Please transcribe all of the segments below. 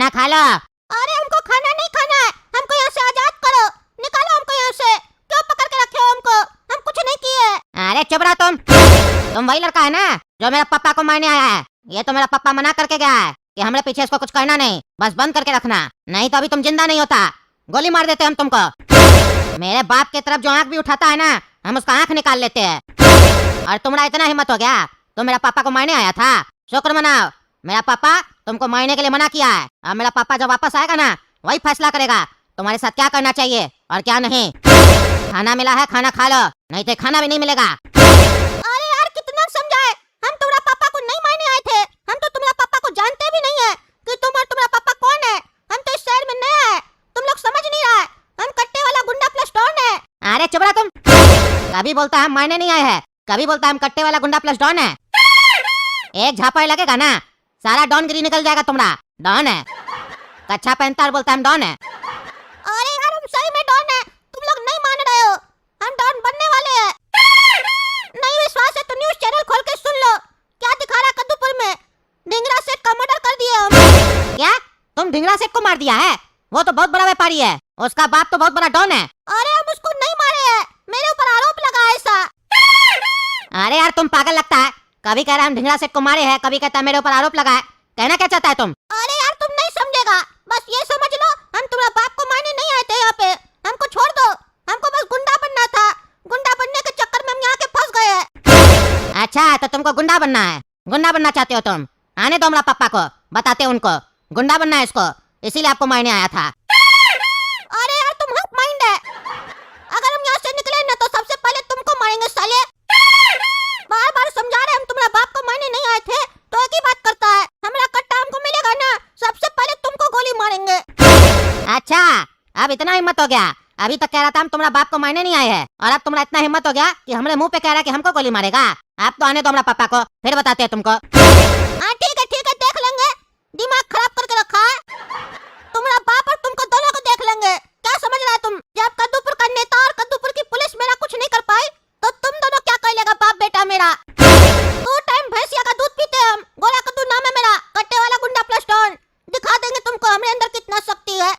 खाना खा लो। अरे हमको खाना नहीं खाना है, हमको यहाँ से आजाद करो, निकालो हमको यहाँ से। क्यों पकड़ के रखे हो हमको? हम कुछ नहीं किए। अरे चुप रहो तुम वही लड़का है ना जो मेरे पापा को मारने आया है। ये तो मेरा पापा मना करके गया है कि हमारे पीछे इसको कुछ करना नहीं, बस बंद करके रखना, नहीं तो अभी तुम जिंदा नहीं होता, गोली मार देते हम तुमको। मेरे बाप की तरफ जो आंख भी उठाता है ना, हम उसका आंख निकाल लेते हैं। और तुम्हारा इतना हिम्मत हो गया तो मेरा पापा को मारने आया था? शुक्र मनाओ, मेरा पापा तुमको मारने के लिए मना किया है। अब मेरा पापा जब वापस आएगा ना, वही फैसला करेगा तुम्हारे साथ क्या करना चाहिए और क्या नहीं। खाना मिला है, खाना खा लो, नहीं तो खाना भी नहीं मिलेगा। अरे यार कितना समझाए, हम तुम्हारा पापा को नहीं मारने आए थे। हम तो तुम्हारा पापा को जानते भी नहीं है कि तुम और तुम्हारा पापा कौन है। हम तो इस शहर में नया है, तुम लोग समझ नहीं रहा है। हम कट्टे वाला गुंडा प्लस डॉन है। अरे चुप रहा तुम। कभी बोलता है हम मारने नहीं आए हैं, कभी बोलता है हम कट्टे वाला गुंडा प्लस डॉन है। एक झापड़ लगेगा ना, सारा डॉन गिरी निकल जाएगा तुम्हारा। डॉन है, कच्छा पहनता और बोलता है हम डॉन है। अरे यार हम सही में डॉन है, तुम लोग नहीं मान रहे हो। हम डॉन बनने वाले हैं। नहीं विश्वास है तो न्यूज़ चैनल खोल के सुन लो, क्या दिखा रहा कद्दूपुर में। ढिंगरा सेठ का मर्डर कर दिए हम। क्या तुम ढिंगरा सेठ को मार दिया है? वो तो बहुत बड़ा व्यापारी है, उसका बाप तो बहुत बड़ा डॉन है। अरे हम उसको नहीं मारे हैं, मेरे ऊपर आरोप लगा है ऐसा। अरे यार तुम पागल लगता है, कभी कह रहा है हम ढिंगरा सेठ को मारे हैं, कभी कहता है मेरे ऊपर आरोप लगा है। कहना क्या चाहता है तुम? अरे यार तुम नहीं समझेगा, बस ये समझ लो हम तुम्हारा बाप को मारने नहीं आए थे यहाँ पे। हमको छोड़ दो, हमको बस गुंडा बनना था। गुंडा बनने के चक्कर में हम यहाँ के फंस गए हैं। अच्छा तो तुमको गुंडा बनना है, गुंडा बनना चाहते हो तुम? आने दो हमारा पापा को, बताते उनको गुंडा बनना है इसको, इसीलिए आपको मारने आया था। अरे यार तुम हक माइंड है, अगर हम यहाँ से निकले ना तो सबसे पहले तुमको मारेंगे साले। बार बार समझा रहे हम तुम्हारा बाप को मारने नहीं आए थे, तो एक ही बात करता है, हमारा कट्टा हमको मिलेगा ना, सबसे पहले तुमको गोली मारेंगे। अच्छा अब इतना हिम्मत हो गया? अभी तक कह रहा था हम तुम्हारा बाप को मारने नहीं आए हैं, और अब तुम्हारा इतना हिम्मत हो गया कि हमारे मुंह पे कह रहा है कि हमको गोली मारेगा। आप तो आने दो हमारा पापा को, फिर बताते हैं तुमको। हाँ ठीक है देख लेंगे, दिमाग खराब करके रखा है। तुम्हारा बाप और तुमको दोनों को देख लेंगे। क्या समझ रहा है तुम? जब कद्दूपुर का नेता और कद्दूपुर की पुलिस मेरा कुछ नहीं कर पाई, तो तुम दोनों क्या कर लेगा बाप बेटा मेरा। 2 टाइम भैंसिया का दूध पीते हम। गोला कद्दू नाम है मेरा, कट्टे वाला गुंडा प्लस डॉन। दिखा देंगे तुमको हमारे अंदर कितना शक्ति है।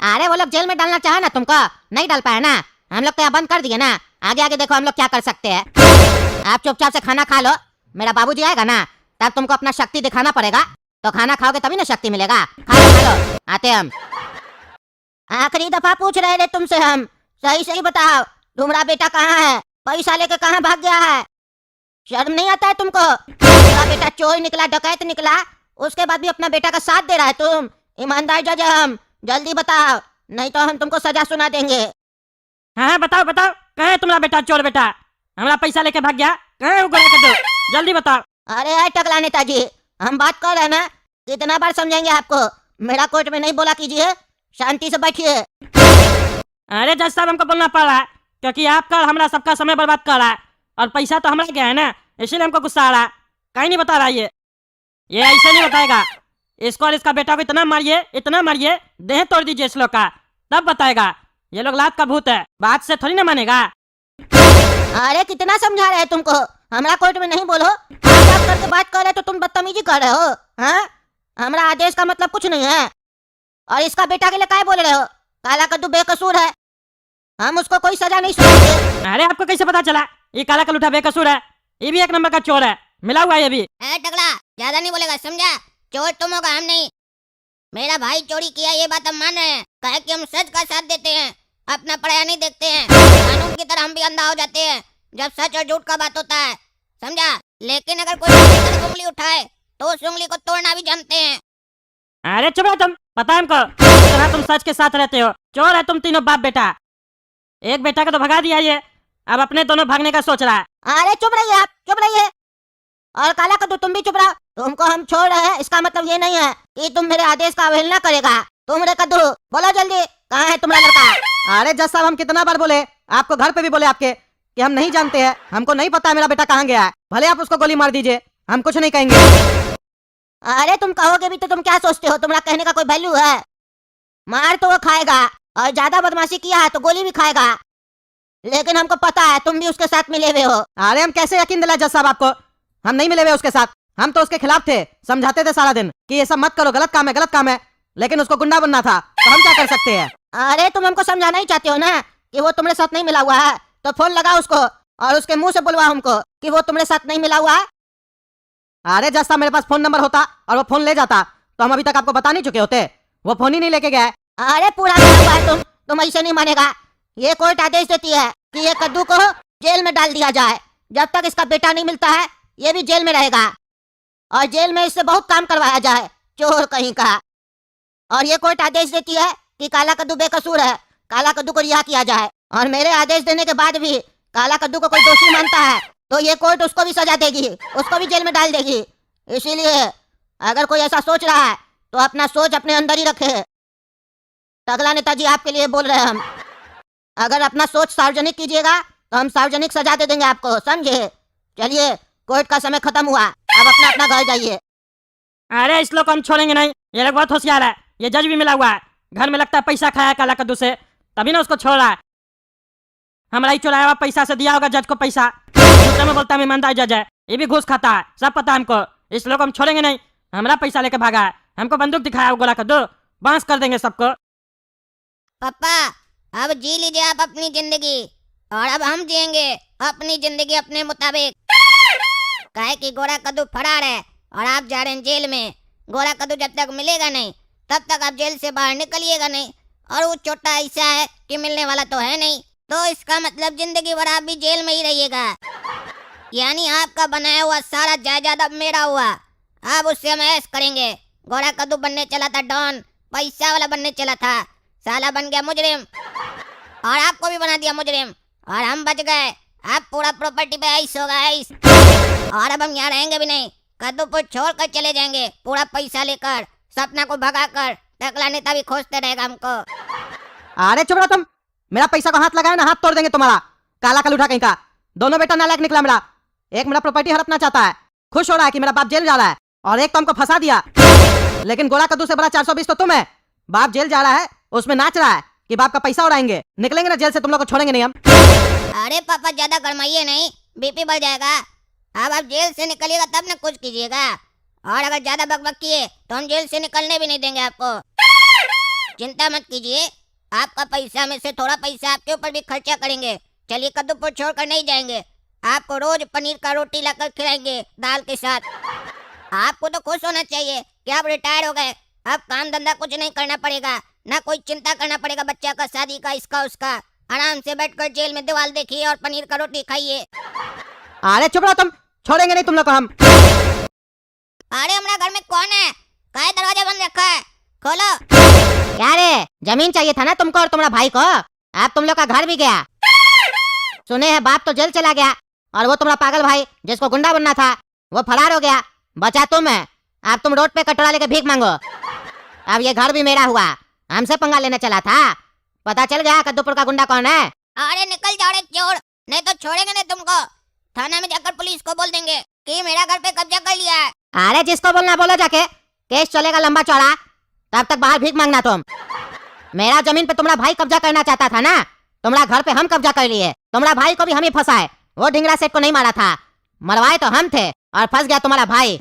अरे वो लोग जेल में डालना चाहे ना तुमको, नहीं डाल पाया ना, हम लोग तो यहाँ बंद कर दिए ना। आगे आगे देखो हम लोग क्या कर सकते हैं। आप चुपचाप से खाना खा लो, मेरा बाबूजी आएगा ना तब तुमको अपना शक्ति दिखाना पड़ेगा, तो खाना खाओगे तभी ना शक्ति मिलेगा। खा लो आते हम। आखिरी दफा पूछ रहे थे तुमसे हम, सही बताओ तुम्हारा बेटा कहाँ है? पैसा लेके कहाँ भाग गया है? शर्म नहीं आता है तुमको? तुम्हारा बेटा चोर निकला, डकैत निकला, उसके बाद भी अपना बेटा का साथ दे रहा है तुम। ईमानदार जज हम, जल्दी बताओ नहीं तो हम तुमको सजा सुना देंगे। हाँ बताओ कहाँ है तुम्हारा बेटा? चोर बेटा हमारा पैसा लेके भाग गया, कहाँ है वो गोला कद्दू? जल्दी बताओ। अरे टकला नेताजी, हम बात कर रहे हैं ना, कितना बार समझाएंगे आपको? मेरा कोर्ट में नहीं बोला कीजिए, शांति से बैठिए। अरे जज साहब हमको बोलना पड़ रहा है क्योंकि आपका और हमारा सबका समय बर्बाद कर रहा है, और पैसा तो हमारा गया है ना, इसीलिए हमको गुस्सा आ रहा है। कहीं नहीं बता रहा ये ऐसे नहीं बताएगा। इसको और इसका बेटा को इतना मारिए देह तोड़ दीजिए इस लोग का, तब बताएगा। ये लोग लात का भूत है, बात से थोड़ी ना मानेगा। अरे कितना समझा रहे हैं तुमको? हमारा कोर्ट में नहीं बोलो, आप करके बात कर रहे तो तुम बदतमीजी कर रहे हो। हाँ हमारा आदेश का मतलब कुछ नहीं है। और इसका बेटा के लिए क्या बोल रहे हो? काला कद्दू बेकसूर है, हम उसको कोई सजा नहीं सुनाएंगे। अरे आपको कैसे पता चला ये काला कलूठा बेकसूर है? ये भी एक नंबर का चोर है, मिला हुआ है ये भी। टकला ज्यादा नहीं बोलेगा, समझा? चोर तुम होगा, हम नहीं। मेरा भाई चोरी किया ये बात हम मान रहे हैं, कहे कि हम सच का साथ देते हैं, अपना पराया नहीं देखते हैं। कानून की तरह हम भी अंधा हो जाते हैं जब सच और झूठ का बात होता है, समझा? लेकिन अगर कोई उंगली उठाए तो उस उंगली को तोड़ना भी जानते हैं। अरे चुप रहो तुम, पता है हमको कितना तुम सच के साथ रहते हो। चोर है तुम तीनों बाप बेटा, एक बेटा को तो भगा दिया ये, अब अपने दोनों भागने का सोच रहा है। अरे चुप रहिए आप, चुप रहिए। और काला कद्दू तुम भी चुप रहो। तुमको हम छोड़ रहे हैं इसका मतलब ये नहीं है कि तुम मेरे आदेश का अवहेलना करेगा। तुम रे कद्दू बोलो जल्दी, कहाँ है तुम्हारा लड़का? अरे जज साहब हम कितना बार बोले आपको, घर पे भी बोले आपके कि हम नहीं जानते हैं, हमको नहीं पता मेरा बेटा कहाँ गया है। भले आप उसको गोली मार दीजिए, हम कुछ नहीं कहेंगे। अरे तुम कहोगे भी तो तुम क्या सोचते हो? तुम्हारा कहने का कोई वैल्यू है? मार तो वो खाएगा, और ज्यादा बदमाशी किया है तो गोली भी खाएगा। लेकिन हमको पता है तुम भी उसके साथ मिले हुए हो। अरे हम कैसे यकीन दिलाए जज साहब आपको? हम नहीं मिले हुए उसके साथ, हम तो उसके खिलाफ थे, समझाते थे सारा दिन कि ये सब मत करो, गलत काम है गलत काम है। लेकिन उसको गुंडा बनना था, तो हम क्या कर सकते हैं? अरे तुम हमको समझाना ही चाहते हो ना कि वो तुम्हारे साथ नहीं मिला हुआ है, तो फोन लगाओ उसको और उसके मुंह से बुलवा हमको कि वो तुम्हारे साथ नहीं मिला हुआ है। अरे जस्ता, मेरे पास फोन नंबर होता और वो फोन ले जाता तो हम अभी तक आपको बता नहीं चुके होते। वो फोन ही नहीं लेके गया। अरे पूरा मिला हुआ है तुम ऐसे नहीं मानेगा। ये कोर्ट आदेश देती है कि ये कद्दू को जेल में डाल दिया जाए। जब तक इसका बेटा नहीं मिलता है ये भी जेल में रहेगा और जेल में इससे बहुत काम करवाया जाए, चोर कहीं का। और ये कोर्ट आदेश देती है कि काला कद्दू बेकसूर है, काला कद्दू को रिहा किया जाए। और मेरे आदेश देने के बाद भी काला कद्दू को कोई दोषी मानता है तो ये कोर्ट उसको भी सजा देगी, उसको भी जेल में डाल देगी। इसीलिए अगर कोई ऐसा सोच रहा है तो अपना सोच अपने अंदर ही रखे। तगला नेताजी आपके लिए बोल रहे हैं हम। अगर अपना सोच सार्वजनिक कीजिएगा तो हम सार्वजनिक सजा दे देंगे आपको, समझे? चलिए, कोर्ट का समय खत्म हुआ, अब अपना अपना घर जाइए। अरे इस लोग को हम छोड़ेंगे नहीं, ये लोग बहुत होशियार है। ये जज भी मिला हुआ है, घर में लगता है पैसा खाया काला कद्दू से, तभी ना उसको छोड़ रहा है। हमारा ही चुराया हुआ पैसा से दिया होगा जज को पैसा। दूसरे में बोलता है ईमानदार जज है, ये भी घूस खाता है, सब पता है हमको। इस लोग को हम छोड़ेंगे नहीं, हमारा पैसा लेके भागा है, हमको बंदूक दिखाया गोला कद्दू, बांस कर देंगे सबको। पापा अब जी लीजिए आप अपनी जिंदगी और अब हम जिएंगे अपनी जिंदगी अपने मुताबिक। काहे कि गोरा कद्दू फरार है और आप जा रहे हैं जेल में। गोरा कद्दू जब तक मिलेगा नहीं तब तक आप जेल से बाहर निकलिएगा नहीं। और वो छोटा ऐसा है कि मिलने वाला तो है नहीं, तो इसका मतलब जिंदगी भर आप भी जेल में ही रहिएगा। यानी आपका बनाया हुआ सारा जायदाद अब मेरा हुआ, अब उससे हम ऐश करेंगे। गोरा कद्दू बनने चला था डॉन, पैसा वाला बनने चला था, साला बन गया मुजरिम और आपको भी बना दिया मुजरिम और हम बच गए। अब पूरा प्रॉपर्टी पे ऐश होगा, ऐश। और अब हम यहाँ रहेंगे भी नहीं, कद्दूपुर छोड़ कर चले जाएंगे पूरा पैसा लेकर, सपना को भगा कर। टकला नेता भी खोजते रहेगा हमको। अरे चुप रहो तुम, मेरा पैसा को हाथ लगाया ना हाथ तोड़ देंगे तुम्हारा, काला कल उठा कहीं का। दोनों बेटा नालायक निकला मेरा। एक मेरा प्रॉपर्टी हड़पना चाहता है, खुश हो रहा है कि मेरा बाप जेल जा रहा है, और एक तो हमको फंसा दिया। लेकिन गोला कद्दू से बड़ा 420 तो तुम है। बाप जेल जा रहा है, उसमें नाच रहा है कि बाप का पैसा उड़ाएंगे। निकलेंगे ना जेल से, तुम लोग को छोड़ेंगे नहीं हम। अरे पापा ज्यादा गरमाइए नहीं, बीपी बढ़ जाएगा। अब आप जेल से निकलिएगा तब ना कुछ कीजिएगा, और अगर ज्यादा बकबक किए तो हम जेल से निकलने भी नहीं देंगे आपको। चिंता मत कीजिए, आपका पैसा में से थोड़ा पैसा आपके ऊपर भी खर्चा करेंगे। चलिए कद्दूपुर छोड़कर नहीं जाएंगे, आपको रोज पनीर का रोटी लाकर खिलाएंगे दाल के साथ। आपको तो खुश होना चाहिए कि आप रिटायर हो गए, अब काम धंधा कुछ नहीं करना पड़ेगा, ना कोई चिंता करना पड़ेगा बच्चा का, शादी का, इसका उसका। आराम से बैठकर जेल में दीवार देखिए और पनीर का रोटी खाइए। अरे चुप रहो तुम, छोड़ेंगे नहीं तुम लोग को हम। अरे हमारा घर में कौन है? काहे दरवाजा बंद रखा है? खोलो। क्या रे, जमीन चाहिए था ना तुमको और तुम्हारा भाई को, अब तुम लोग का घर भी गया। सुने हैं बाप तो जेल चला गया और वो तुम्हारा पागल भाई जिसको गुंडा बनना था वो फरार हो गया, बचा तुम है। अब तुम रोड पे कटोरा लेके भीख मांगो। अब ये घर भी मेरा हुआ, हमसे पंगा लेने चला था, पता चल गया कद्दूपुर का गुंडा कौन है। अरे निकल जाओ रे चोर, नहीं तो छोड़ेंगे नहीं तुमको। थाना में जाकर पुलिस को बोल देंगे कि मेरा घर पे कब्जा कर लिया है। अरे जिसको बोलना बोलो जाके, केस चलेगा लंबा चौड़ा, तब तक बाहर भीख मांगना तुम। मेरा जमीन पे तुम्हारा भाई कब्जा करना चाहता था ना, तुम्हारा घर पे हम कब्जा कर लिए। तुम्हारा भाई को भी हम ही फंसाए, वो ढिंगरा सेठ को नहीं मारा था, मरवाए तो हम थे और फंस गया तुम्हारा भाई।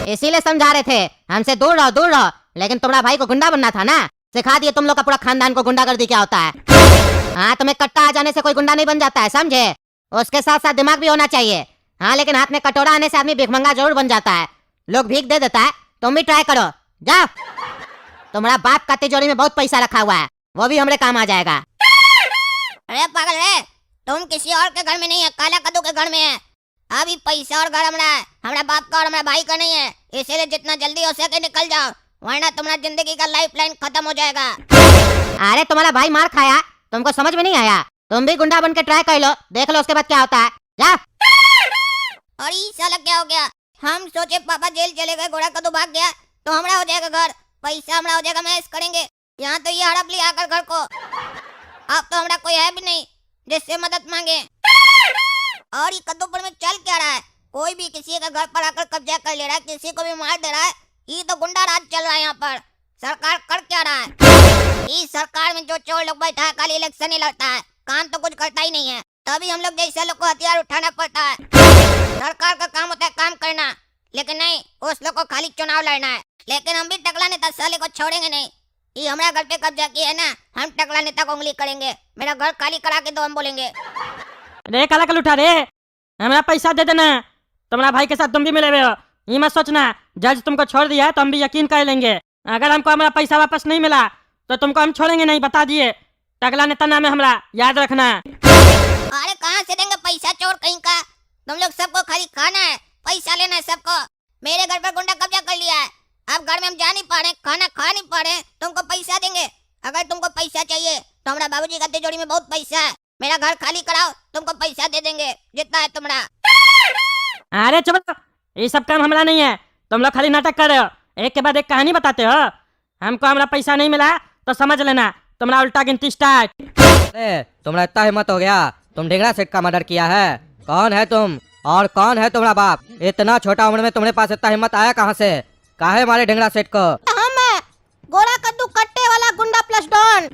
इसीलिए समझा रहे थे हमसे दूर रहो दूर रहो, लेकिन तुम्हारा भाई को गुंडा बनना था ना, सिखा दिए तुम लोग का पूरा खानदान को गुंडागर्दी क्या होता है। हाँ, तुम्हें कट्टा आ जाने से कोई गुंडा नहीं बन जाता है, समझे? उसके साथ साथ दिमाग भी होना चाहिए। हाँ, लेकिन हाथ में कटोरा आने से आदमी भिखमंगा जरूर बन जाता है, लोग भीख दे देता है। तुम भी ट्राई करो, जाओ। तुम्हारा बाप का तिजोरी में बहुत पैसा रखा हुआ है, वो भी हमारे काम आ जाएगा। अरे पागल है, तुम किसी और के घर में नहीं है, काला कद्दू के घर में है। अभी पैसा और घर हमारा है, हमारा बाप का और हमारा भाई का नहीं है। इसीलिए जितना जल्दी हो सके निकल जाओ, वरना तुम्हारा जिंदगी का लाइफ लाइन खत्म हो जाएगा। अरे तुम्हारा भाई मार खाया, तुमको समझ में नहीं आया? तुम भी गुंडा बन के ट्राई कर लो, देख लो उसके बाद क्या होता है, जाओ। और ये साला क्या हो गया? हम सोचे पापा जेल चले गए, गोरा कद्दू भाग गया तो हमारा हो जाएगा घर, पैसा हमारा हो जाएगा, मैच करेंगे। यहाँ तो ये हड़प लिया आकर घर को। अब तो हमारा कोई है भी नहीं जिससे मदद मांगे। और ये कद्दूपुर में चल क्या रहा है? कोई भी किसी का घर पर आकर कब्जा कर ले रहा है, किसी को भी मार दे रहा है। ये तो गुंडा राज चल रहा है यहाँ पर। सरकार कर क्या रहा है? इस सरकार में जो चोर लोग बैठा है खाली इलेक्शन ही लड़ता है, काम तो कुछ करता ही नहीं है। तभी हम लोग जैसे लोग को हथियार उठाना पड़ता है। सरकार का काम होता है काम करना, लेकिन नहीं, उस लोग को खाली चुनाव लड़ना है। लेकिन हम भी टकला नेता साले को छोड़ेंगे नहीं। ये हमारा घर पे कब्जा किया है ना, हम टकला नेता को उंगली करेंगे। मेरा घर खाली करा के दो, हम बोलेंगे। रे काला कल उठा रे, हमारा पैसा दे देना। तुम्हारा भाई के साथ तुम भी मिले हुए हो, ये मत सोचना जज तुमको छोड़ दिया तो हम भी यकीन कर लेंगे। अगर हमको हमारा पैसा वापस नहीं मिला तो तुमको हम छोड़ेंगे नहीं, बता दिए। टकला नेता नाम है हमारा, याद रखना। अरे कहाँ से देंगे पैसा, चोर कहीं का। तुम लोग सबको खाली खाना है, पैसा लेना है सबको। मेरे घर पर गुंडा कब्जा कर लिया है, अब घर में हम जा नहीं पा रहे, खाना खा नहीं पा रहे, तुमको पैसा देंगे। अगर तुमको पैसा चाहिए तो हमारा बाबूजी का तिजोरी में बहुत पैसा है, मेरा घर खाली कराओ, तुमको पैसा दे देंगे जितना है तुम्हारा। अरे चुप रहो, ये सब काम हमारा नहीं है। तुम लोग खाली नाटक कर रहे हो, एक के बाद एक कहानी बताते हो। हमको हमारा पैसा नहीं मिला तो समझ लेना तुम्हारा उल्टा गिनती स्टार्ट। तुम्हारा इतना हिम्मत हो गया, तुम ढिंगरा सेठ का मर्डर किया है? कौन है तुम और कौन है तुम्हारा बाप? इतना छोटा उम्र में तुम्हारे पास इतना हिम्मत आया कहाँ से? काहे मारे ढिंगरा सेठ को? हम है गोरा कद्दू कट्टे वाला गुंडा प्लस डॉन।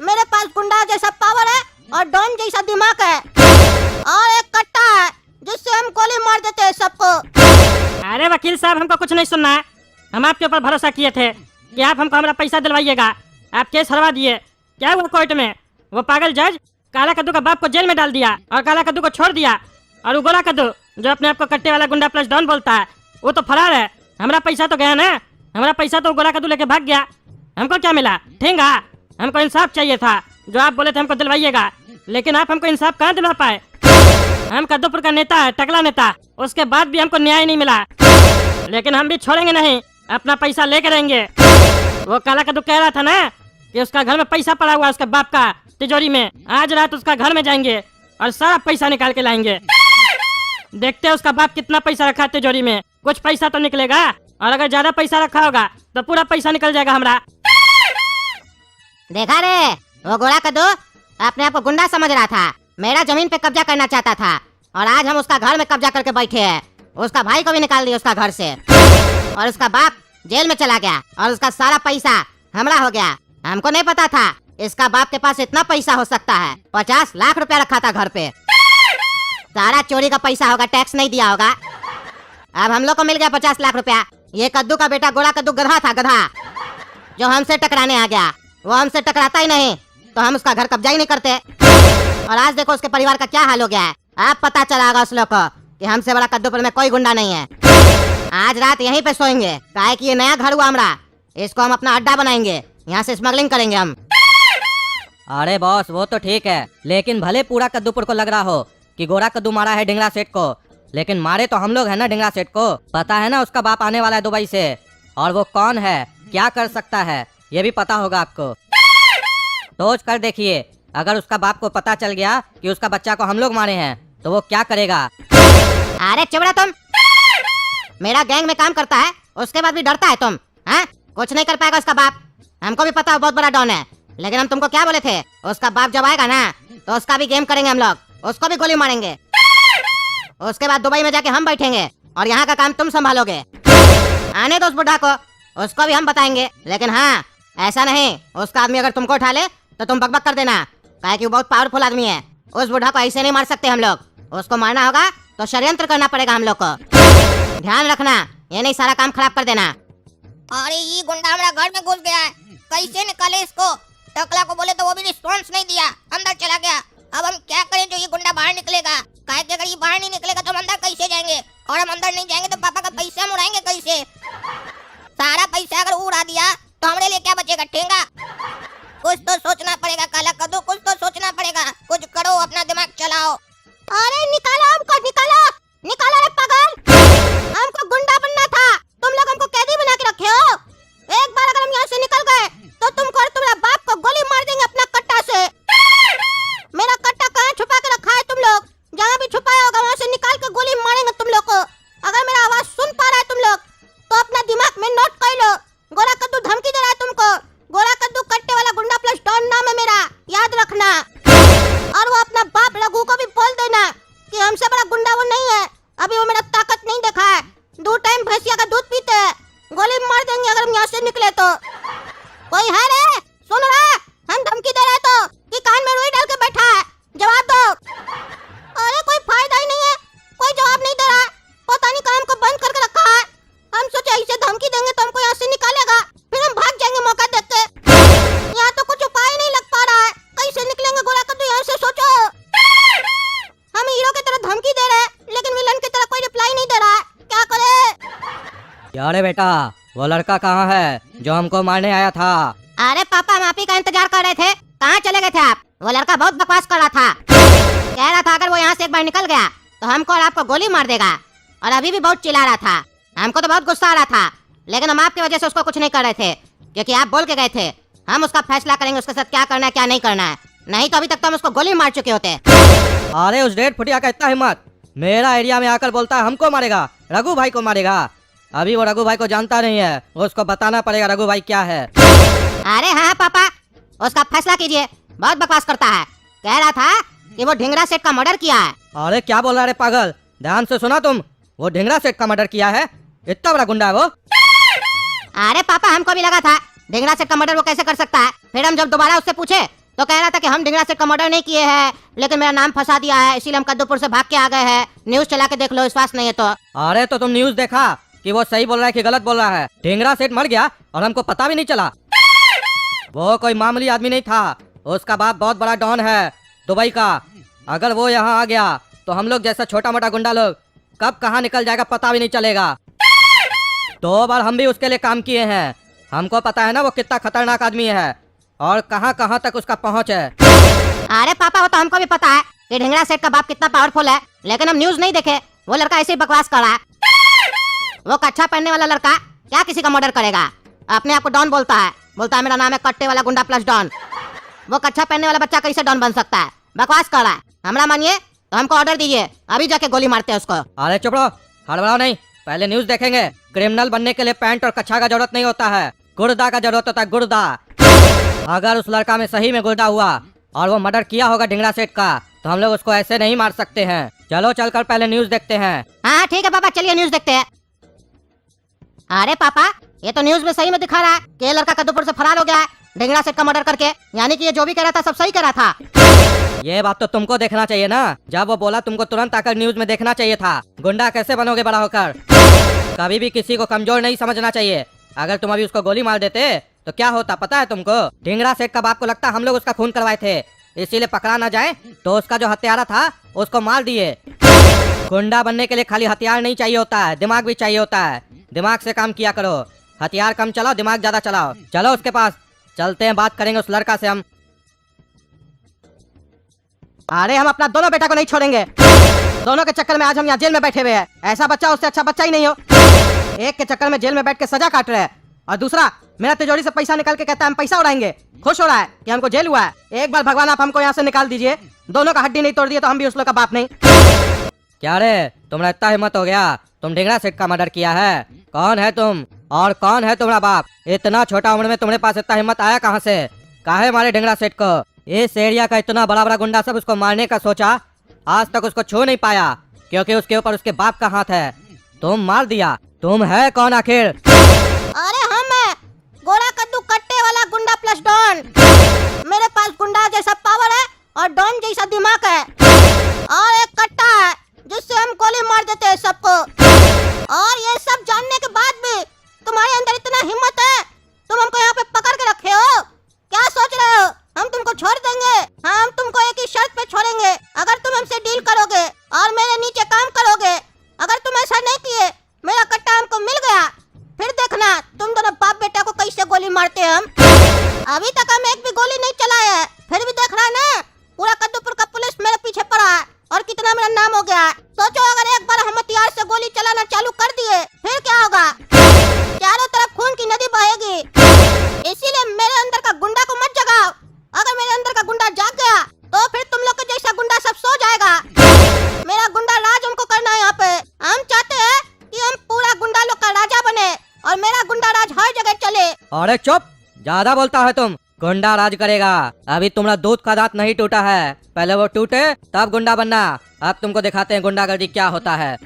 मेरे पास गुंडा जैसा पावर है और डॉन जैसा दिमाग है, और एक कट्टा है जिससे हम गोली मार देते हैं सबको। अरे वकील साहब, हमको कुछ नहीं सुनना है। हम आपके ऊपर भरोसा किए थे कि आप हमको हमारा पैसा दिलवाइएगा। आप केस हरवा दिए। क्या हुआ कोर्ट में? वो पागल जज काला कद्दू का बाप को जेल में डाल दिया और काला कद्दू को छोड़ दिया, और वो गोरा कद्दू जो अपने आप को कट्टे वाला गुंडा प्लस डॉन बोलता है वो तो फरार है। हमारा पैसा तो गया ना, हमारा पैसा तो गोरा कद्दू लेके भाग गया। हमको क्या मिला? ठेंगा। हमको इंसाफ चाहिए था, जो आप बोले थे हमको दिलवाइएगा, लेकिन आप हमको इंसाफ कहाँ दिलवा पाए? हम कद्दूपुर का नेता है, टकला नेता, उसके बाद भी हमको न्याय नहीं मिला। लेकिन हम भी छोड़ेंगे नहीं, अपना पैसा लेके रहेंगे। वो काला कद्दू कह रहा था ना कि उसका घर में पैसा पड़ा हुआ है उसके बाप का तिजोरी में। आज रात उसका घर में जाएंगे और सारा पैसा निकाल के लाएंगे। देखते हैं उसका बाप कितना पैसा रखा है तिजोरी में। कुछ पैसा तो निकलेगा, और अगर ज्यादा पैसा रखा होगा तो पूरा पैसा निकल जाएगा हमारा। देखा रे, वो गोरा कद्दू अपने आप को गुंडा समझ रहा था, मेरा जमीन पे कब्जा करना चाहता था, और आज हम उसका घर में कब्जा करके बैठे हैं। उसका भाई को भी निकाल दिया उसका घर से, और उसका बाप जेल में चला गया, और उसका सारा पैसा हमारा हो गया। हमको नहीं पता था इसका बाप के पास इतना पैसा हो सकता है। 50 लाख रुपया रखा था घर पे, सारा चोरी का पैसा होगा, टैक्स नहीं दिया होगा। अब हम लोग को मिल गया 50 लाख रुपया। ये कद्दू का बेटा गोरा कद्दू गधा था, गधा, जो हमसे टकराने आ गया। वो हमसे टकराता ही नहीं तो हम उसका घर कब्जा ही नहीं करते। और आज देखो उसके परिवार का क्या हाल हो गया है। अब पता चला होगा उस लोग को कि हमसे बड़ा कद्दूपुर में कोई गुंडा नहीं है। आज रात यहीं पे सोएंगे, काहे कि ये नया घर हुआ हमारा, इसको हम अपना अड्डा बनाएंगे, यहाँ से स्मगलिंग करेंगे हम। अरे बॉस, वो तो ठीक है, लेकिन भले पूरा कद्दूपुर को लग रहा हो कि गोरा कद्दू मारा है ढिंगरा सेठ को, लेकिन मारे तो हम लोग है ना ढिंगरा सेठ को। पता है ना उसका बाप आने वाला है दुबई से, और वो कौन है, क्या कर सकता है, ये भी पता होगा आपको। सोच कर देखिए, अगर उसका बाप को पता चल गया कि उसका बच्चा को हम लोग मारे हैं तो वो क्या करेगा? अरे चुप तुम, मेरा गैंग में काम करता है, उसके बाद भी डरता है तुम? हाँ, कुछ नहीं कर पाएगा उसका बाप। हमको भी पता है बहुत बड़ा डॉन है, लेकिन हम तुमको क्या बोले थे, उसका बाप जब आएगा ना तो उसका भी गेम करेंगे हम लोग, उसको भी गोली मारेंगे। उसके बाद दुबई में जाके हम बैठेंगे और यहाँ का काम तुम संभालोगे। आने दो उस बुढ़ा को, उसको भी हम बताएंगे। लेकिन हाँ, ऐसा नहीं उसका आदमी अगर तुमको उठा ले तो तुम बकबक कर देना, काहे कि वो बहुत पावरफुल आदमी है। उस बुढ़ा को ऐसे नहीं मार सकते हम लोग, उसको मारना होगा तो षड्यंत्र करना पड़ेगा हम लोग को। ध्यान रखना, ये नहीं सारा काम खराब कर देना। अरे ये गुंडा हमारा घर में घुस गया है, कैसे निकाले इसको? टकला को बोले तो वो भी रिस्पॉन्स नहीं दिया, अंदर चला गया। अब हम क्या करें जो ये गुंडा बाहर निकलेगा? काहे कि अगर ये बाहर नहीं निकलेगा तो हम अंदर कैसे जाएंगे, और हम अंदर नहीं जाएंगे तो पापा का पैसा मुड़ाएंगे कैसे? सारा पैसा अगर उड़ा दिया तो हमारे लिए क्या बचेगा? ठेंगा। कुछ तो सोचना पड़ेगा काला कद्दू, कुछ तो सोचना पड़ेगा, कुछ करो, अपना दिमाग चलाओ। अरे निकालो हमको, निकालो निकालो रे पागल, हमको गुंडा बनना था, तुम लोग हमको कैदी बना के रखे हो। एक बार अगर हम यहाँ से निकल गए तो तुमको और तुम्हारा बाप को गोली मार देंगे अपना कट्टा से। मेरा कट्टा कहाँ छुपा के रखा है तुम लोग? जहाँ भी छुपाया होगा वहाँ से निकाल के गोली मारेंगे तुम लोग को। अगर मेरा आवाज सुन पा रहा है तुम लोग तो अपना दिमाग में नोट कर लो। गोरा कद्दू धमकी दे रहा है तुमको, गोरा कद्दू कट्टे वाला गुंडा प्लस डॉन नाम है मेरा, याद रखना। क्या रे बेटा, वो लड़का कहाँ है जो हमको मारने आया था? अरे पापा, हम आप ही का इंतजार कर रहे थे। कहाँ चले गए थे आप? वो लड़का बहुत बकवास कर रहा था, कह रहा था अगर वो यहाँ से एक बार निकल गया तो हमको और आपको गोली मार देगा। और अभी भी बहुत चिल्ला रहा था। हमको तो बहुत गुस्सा आ रहा था, लेकिन हम आपकी वजह से उसको कुछ नहीं कर रहे थे, क्योंकि आप बोल के गए थे हम उसका फैसला करेंगे उसके साथ क्या करना है क्या नहीं करना है। नहीं तो अभी तक तो हम उसको गोली मार चुके होते। अरे उस डेढ़ फुटिया का इतना हिम्मत, मेरा एरिया में आकर बोलता है हमको मारेगा, रघु भाई को मारेगा। अभी वो रघु भाई को जानता नहीं है, उसको बताना पड़ेगा रघु भाई क्या है। अरे हाँ पापा, उसका फैसला कीजिए। बहुत बकवास करता है, कह रहा था कि वो ढिंगरा सेठ का मर्डर किया है। अरे क्या बोल रहा है रे पागल, ध्यान से सुना तुम। वो ढिंगरा सेठ का मर्डर किया है? इतना बड़ा गुंडा है वो। अरे पापा, हमको भी लगा था ढिंगरा सेठ का मर्डर वो कैसे कर सकता है। फिर हम जब दोबारा उससे पूछे तो कह रहा था कि हम ढिंगरा सेठ का मर्डर नहीं किए हैं, लेकिन मेरा नाम फंसा दिया है, इसीलिए हम कद्दूपुर से भाग के आ गए हैं। न्यूज चला के देख लो, विश्वास नहीं है तो। अरे तो तुम न्यूज देखा कि वो सही बोल रहा है कि गलत बोल रहा है? ढिंगरा सेठ मर गया और हमको पता भी नहीं चला। वो कोई मामूली आदमी नहीं था, उसका बाप बहुत बड़ा डॉन है दुबई का। अगर वो यहाँ आ गया तो हम लोग जैसा छोटा मोटा गुंडा लोग कब कहाँ निकल जाएगा पता भी नहीं चलेगा। 2 बार हम भी उसके लिए काम किए हैं, हमको पता है ना वो कितना खतरनाक आदमी है और कहाँ कहाँ तक उसका पहुँच है। अरे पापा, वो तो हमको भी पता है कि ढिंगरा सेठ का बाप कितना पावरफुल है, लेकिन हम न्यूज नहीं देखे। वो लड़का ऐसे ही बकवास कर रहा है। वो कच्छा पहनने वाला लड़का क्या किसी का मर्डर करेगा? अपने आप को डॉन बोलता है मेरा नाम है कट्टे वाला गुंडा प्लस डॉन। वो कच्छा पहनने वाला बच्चा कैसे डॉन बन सकता है? बकवास कर रहा है। हमरा मानिए तो हमको ऑर्डर दीजिए, अभी जाके गोली मारते हैं उसको। अरे चुप रहो, हड़बड़ाओ नहीं, पहले न्यूज देखेंगे। क्रिमिनल बनने के लिए पैंट और कच्छा का जरूरत नहीं होता है, गुर्दा का जरूरत होता है, गुर्दा। अगर उस लड़का में सही में गुर्दा हुआ और वो मर्डर किया होगा ढिंगरा सेठ का, तो हम लोग उसको ऐसे नहीं मार सकते हैं। चलो चलकर पहले न्यूज देखते हैं। हाँ ठीक है पापा, चलिए न्यूज देखते हैं। अरे पापा, ये तो न्यूज में सही में दिखा रहा है कि ये लड़का कद्दूपुर से फरार हो गया है ढिंगरा सेठ का मर्डर करके। यानी कि ये जो भी कह रहा था सब सही कह रहा था। ये बात तो तुमको देखना चाहिए ना, जब वो बोला तुमको तुरंत आकर न्यूज में देखना चाहिए था। गुंडा कैसे बनोगे बड़ा होकर? कभी भी किसी को कमजोर नहीं समझना चाहिए। अगर तुम अभी उसको गोली मार देते तो क्या होता पता है तुमको? ढिंगरा सेठ का बाप को लगता हम लोग उसका खून करवाए थे, इसीलिए पकड़ा ना जाए तो उसका जो हत्यारा था उसको मार दिए। गुंडा बनने के लिए खाली हथियार नहीं चाहिए होता है, दिमाग भी चाहिए होता है। दिमाग से काम किया करो, हथियार कम चलाओ, दिमाग ज्यादा चलाओ। चलो उसके पास चलते हैं, बात करेंगे उस लड़का से हम। अरे हम अपना दोनों बेटा को नहीं छोड़ेंगे। दोनों के चक्कर में आज हम यहाँ जेल में बैठे हुए हैं। ऐसा बच्चा उससे अच्छा बच्चा ही नहीं हो। एक के चक्कर में जेल में बैठ के सजा काट रहे हैं और दूसरा मेरा तिजोरी से पैसा निकाल के कहता है हम पैसा उड़ाएंगे। खुश हो रहा है कि हमको जेल हुआ है। एक बार भगवान आप हमको यहाँ से निकाल दीजिए, दोनों का हड्डी नहीं तोड़ दिए तो हम भी उस लोग का बाप नहीं। क्या रे, तुम्हारा इतना हिम्मत हो गया? तुम ढिंगरा सेठ का मर्डर किया है? कौन है तुम और कौन है तुम्हारा बाप? इतना छोटा उम्र में तुम्हारे पास इतना हिम्मत आया कहाँ से? काहे मारे ढिंगरा सेठ को? इस एरिया का इतना बड़ा बड़ा गुंडा सब उसको मारने का सोचा, आज तक उसको छू नहीं पाया क्योंकि उसके ऊपर उसके बाप का हाथ है। तुम मार दिया। तुम है कौन आखिर? अरे हम है गोरा कद्दू कट्टे वाला गुंडा प्लस डॉन। मेरे पास गुंडा जैसा पावर है और डॉन जैसा दिमाग है और एक कट्टा है जिससे हम गोली मार देते हैं सबको। और ये सब जानने के बाद भी तुम्हारे अंदर इतना हिम्मत है, तुम हमको यहाँ पे पकड़ के रखे हो। क्या सोच रहे हो हम तुमको छोड़ देंगे? हाँ, हम तुमको एक ही शर्त पे छोड़ेंगे, अगर तुम हमसे डील करोगे और मेरे नीचे काम करोगे। अगर तुम ऐसा नहीं किए, मेरा कट्टा हमको मिल गया, फिर देखना तुम दोनों बाप बेटा को कैसे गोली मारते हैं हम। अभी तक हम एक भी गोली नहीं चलाए है, फिर भी देख रहा है ना पूरा कद्दूपुर का पुलिस मेरे पीछे पड़ा है और कितना मेरा नाम हो गया है। सोचो अगर एक बार हम हथियार से गोली चलाना चालू कर दिए फिर क्या होगा? चारों तरफ खून की नदी बहेगी। इसीलिए मेरे अंदर का गुंडा को मत जगाओ। अगर मेरे अंदर का गुंडा जाग गया तो फिर तुम लोग के जैसा गुंडा सब सो जाएगा। मेरा गुंडा राज हमको करना है यहाँ पे। हम चाहते हैं कि हम पूरा गुंडा लोग का राजा बने और मेरा गुंडा राज हर जगह चले। अरे चुप, ज्यादा बोलता है तुम। गुंडा राज करेगा? अभी तुम्हारा दूध का दांत नहीं टूटा है, पहले वो टूटे तब गुंडा बनना। अब तुमको दिखाते हैं गुंडागर्दी क्या होता है।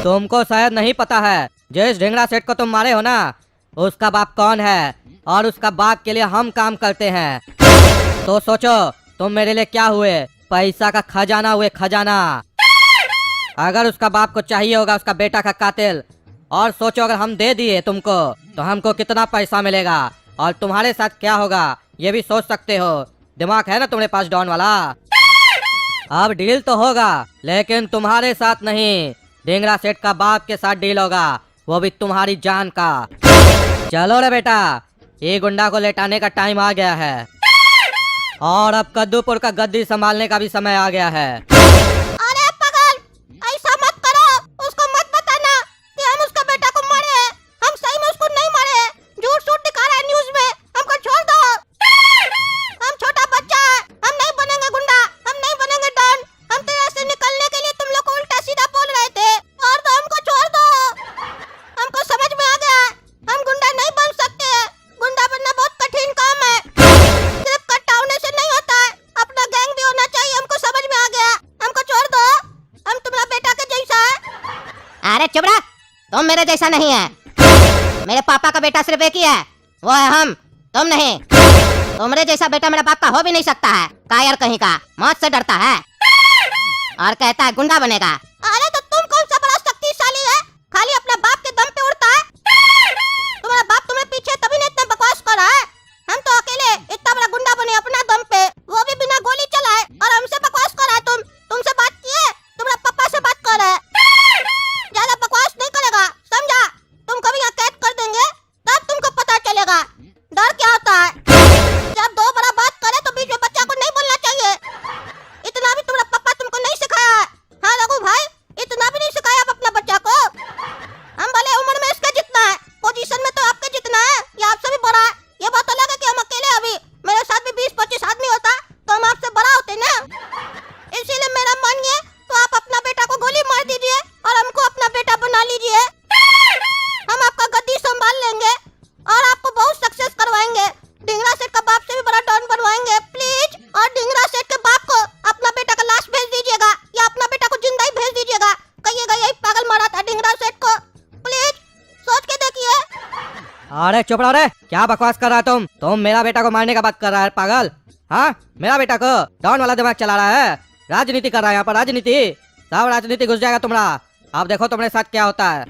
तुमको शायद नहीं पता है, जिस ढिंगरा सेठ को तुम मारे हो ना, उसका बाप कौन है और उसका बाप के लिए हम काम करते हैं। तो सोचो तुम मेरे लिए क्या हुए? पैसा का खजाना हुए, खजाना। अगर उसका बाप को चाहिए होगा उसका बेटा का कातिल, और सोचो अगर हम दे दिए तुमको तो हमको कितना पैसा मिलेगा और तुम्हारे साथ क्या होगा ये भी सोच सकते हो। दिमाग है ना तुम्हारे पास डॉन वाला? अब डील तो होगा लेकिन तुम्हारे साथ नहीं, ढिंगरा सेठ का बाप के साथ डील होगा। वो भी तुम्हारी जान का। चलो रे बेटा, ये गुंडा को लेटाने का टाइम आ गया है और अब कद्दूपुर का गद्दी संभालने का भी समय आ गया है। अरे पागल, ऐसा मत करो। उसको मत बताना कि हम उसका बेटा को मारे हैं। हम सही में उसको नहीं मारे हैं। झूठ झूठ दिखा रहा है न्यूज़ में। हमको छोड़ दो। हम छोटा बच्चा है। हम नहीं बनेंगे गुंडा। हम नहीं बनेंगे डॉन। हम तेरे से निकलने के लिए तुम लोग को उल्टा सीधा बोल रहे थे। छोड़ दो, हमको छोड़ दो। हमको समझ में आ गया है, हम गुंडा नहीं बन सकते हैं। गुंडा बनना बहुत कठिन काम है। सिर्फ कट्टा होने से नहीं होता है, अपना गैंग भी होना चाहिए। हमको समझ में आ गया। हमको छोड़ दो। हम तुम्हारा बेटा के जैसा है। अरे चुप रहा, तुम मेरे जैसा नहीं है। मेरे पापा का बेटा सिर्फ एक ही है, वो है हम, तुम नहीं। तुम्हारे जैसा बेटा मेरे बाप का हो भी नहीं सकता है। कायर कहीं का, मौत से डरता है और कहता है गुंडा बनेगा। अरे तो तुम कौन सा बड़ा शक्तिशाली है, खाली अपने बाप के दम पे उड़ता है। तुम्हारा बाप तुम्हें पीछे तभी नहीं इतना बकवास कर रहा है। हम तो अकेले इतना बड़ा गुंडा बने अपना दम पे, वो भी बिना गोली चलाए, और हमसे बकवास कर रहा है। तुमसे बात किए, तुम्हारे पापा से बात कर रहा है। ज्यादा बकवास नहीं करेगा, समझा? तुमको भी यहाँ कैद कर देंगे, तब तुमको पता चलेगा डर क्या होता है। जब दो बड़ा बात करे तो बीच में बच्चा को नहीं बोलना चाहिए। इतना भी तुम्हारा पापा तुमको नहीं सिखाया है। हाँ रघु भाई, इतना भी नहीं सिखाया आप अपना बच्चा को। हम भले उम्र में इसके जितना है, पोजीशन में तो आपके जितना है या आपसे भी बड़ा है। ये बात अलग है कि हम अकेले, अभी मेरे साथ भी 20-25 आदमी होता तो हम आपसे बड़ा होते ना। इसीलिए मेरा मानिए तो आप अपना बेटा को गोली मार दीजिए और हमको अपना बेटा बना लीजिए। हम आपका गद्दी संभाल लेंगे और आपको बहुत सक्सेस करवाएंगे। ढिंगरा सेठ का बाप से भी बड़ा डॉन बनवाएंगे प्लीज। और ढिंगरा सेठ के बाप को अपना बेटा का लाश भेज दीजिएगा या अपना बेटा को जिंदा ही भेज दीजिएगा। कहिएगा यही पागल मारा था ढिंगरा सेठ को। प्लीज सोच के देखिए। अरे चुप रहो रे, क्या बकवास कर रहा है तुम मेरा बेटा को मारने का बात कर रहा है पागल। हाँ, मेरा बेटा को डॉन वाला दिमाग चला रहा है, राजनीति कर रहा है यहाँ पर, राजनीति। सब राजनीति घुस जाएगा तुम्हारा। अब देखो तुम्हारे साथ क्या होता है।